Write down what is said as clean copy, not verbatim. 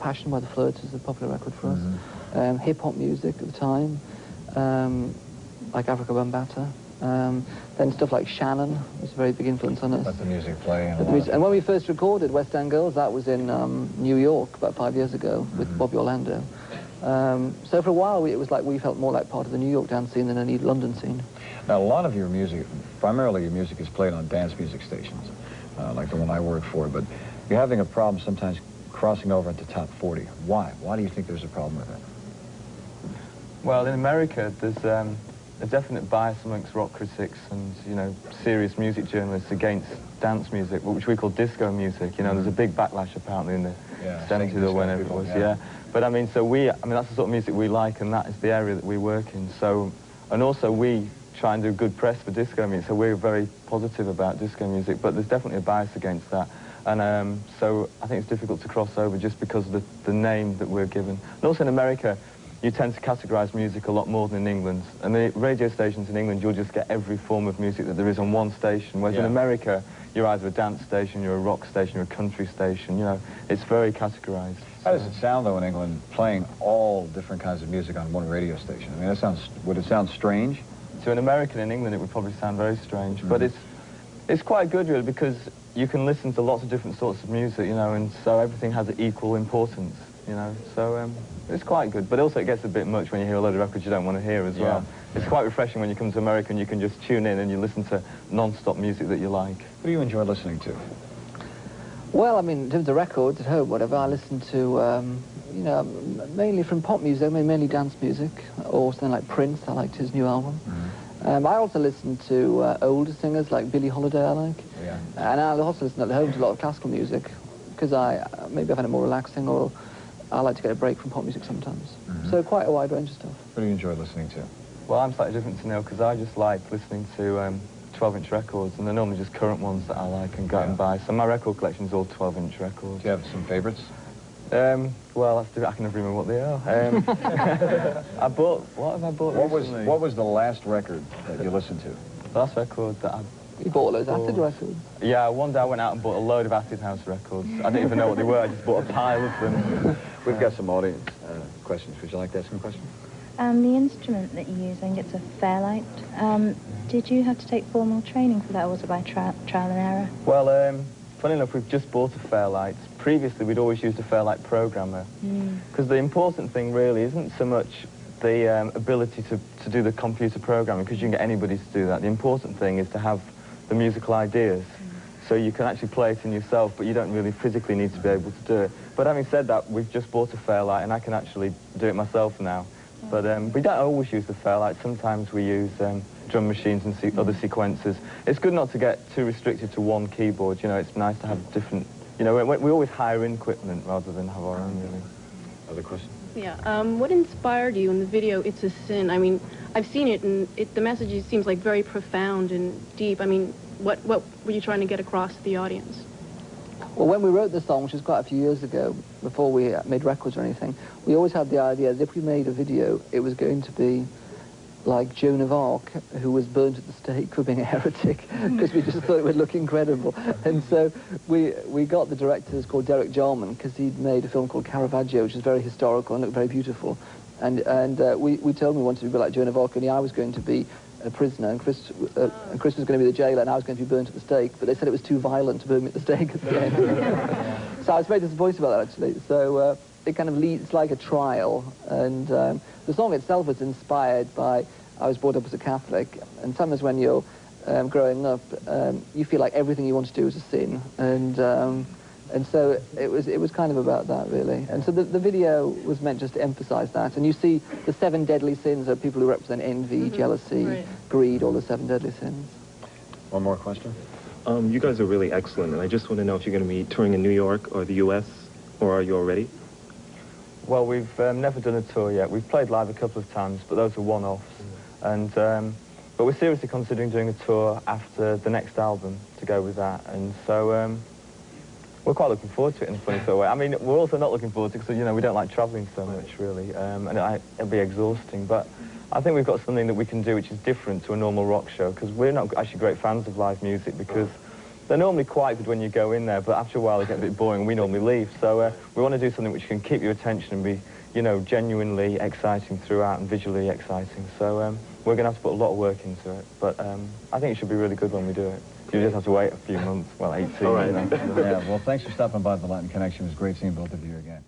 Passion by the Floods was a popular record for us. Hip-hop music at the time, like Africa Bambaataa. Then stuff like Shannon was a very big influence on us. Let the music play. And when we first recorded West End Girls, that was in New York about 5 years ago with Bobby Orlando. So for a while, it was like we felt more like part of the New York dance scene than any London scene. Now, a lot of your music, primarily your music, is played on dance music stations, like the one I work for, but you're having a problem sometimes crossing over into top 40. Why? Why do you think there's a problem with it? Well, in America, there's a definite bias amongst rock critics and, you know, serious music journalists against dance music, which we call disco music. You know, there's a big backlash apparently in the 70s or whenever it was, But I mean, that's the sort of music we like, and that is the area that we work in. So, and also we try and do good press for disco music, so we're very positive about disco music, but there's definitely a bias against that. And so I think it's difficult to cross over just because of the name that we're given. And also in America, you tend to categorise music a lot more than in England. And the radio stations in England, you'll just get every form of music that there is on one station, whereas in America, you're either a dance station, you're a rock station, you're a country station, you know, it's very categorised. How does it sound, though, in England, playing all different kinds of music on one radio station? I mean, would it sound strange? To an American in England, it would probably sound very strange, but it's quite good, really, because you can listen to lots of different sorts of music, you know, and so everything has equal importance, you know, so it's quite good. But also it gets a bit much when you hear a load of records you don't want to hear as well. It's quite refreshing when you come to America and you can just tune in and you listen to non-stop music that you like. What do you enjoy listening to? Well, I mean, in terms of records at home, whatever, I listen to, you know, mainly from pop music, I mean, mainly dance music, or something like Prince. I liked his new album. I also listen to older singers like Billie Holiday, I like. And I also listen at home to a lot of classical music, because maybe I find it more relaxing, or I like to get a break from pop music sometimes. So quite a wide range of stuff. What do you enjoy listening to? Well, I'm slightly different to Neil, because I just like listening to 12-inch records, and they're normally just current ones that I like and go out and buy. So my record collection's all 12-inch records. Do you have some favourites? Well, I can never remember what they are. What have I bought recently? What was the last record that you listened to? The last record that I... You bought those Acid records? Yeah, one day I went out and bought a load of Acid House records. I didn't even know what they were, I just bought a pile of them. We've got some audience questions. Would you like to ask some questions? The instrument that you use, I think it's a Fairlight. Did you have to take formal training for that, or was it by trial and error? Well, funny enough, we've just bought a Fairlight. Previously, we'd always used a Fairlight programmer. Because the important thing really isn't so much the ability to do the computer programming, because you can get anybody to do that. The important thing is to have the musical ideas. So you can actually play it in yourself, but you don't really physically need to be able to do it. But having said that, we've just bought a Fairlight, and I can actually do it myself now. But we don't always use the Fairlight. Sometimes we use drum machines and other sequencers. It's good not to get too restricted to one keyboard. You know, it's nice to have different... You know, we always hire in equipment rather than have our own, really. Other questions? Yeah. What inspired you in the video, It's a Sin? I mean, I've seen it, and the message seems like very profound and deep. I mean, what were you trying to get across to the audience? Well, when we wrote the song, which was quite a few years ago, before we made records or anything, we always had the idea that if we made a video, it was going to be like Joan of Arc, who was burnt at the stake for being a heretic, because we just thought it would look incredible. And so we got the director, who's called Derek Jarman, because he'd made a film called Caravaggio, which is very historical and looked very beautiful. And we told him we wanted to be like Joan of Arc, only I was going to be a prisoner, and Chris was going to be the jailer, and I was going to be burnt at the stake, but they said it was too violent to burn me at the stake at the end. So I was very disappointed about that, actually. So it kind of leads like a trial, and the song itself was inspired by, I was brought up as a Catholic, and sometimes when you're growing up, you feel like everything you want to do is a sin, and so it was kind of about that, really. And so the video was meant just to emphasize that. And you see the 7 deadly sins are people who represent envy, jealousy, greed, all the 7 deadly sins. One more question? You guys are really excellent, and I just want to know if you're going to be touring in New York or the U.S., or are you already? Well, we've never done a tour yet. We've played live a couple of times, but those are one-offs. And but we're seriously considering doing a tour after the next album to go with that. And so we're quite looking forward to it in a funny sort of way. I mean, we're also not looking forward to it because, you know, we don't like travelling so much, really, and it'll be exhausting. But I think we've got something that we can do which is different to a normal rock show, because we're not actually great fans of live music, because They're normally quite good when you go in there, but after a while they get a bit boring and we normally leave. So we want to do something which can keep your attention and be, you know, genuinely exciting throughout and visually exciting. So we're going to have to put a lot of work into it, but I think it should be really good when we do it. You just have to wait a few months, well, 18. All right. Yeah, well, thanks for stopping by the Latin Connection. It was great seeing both of you again.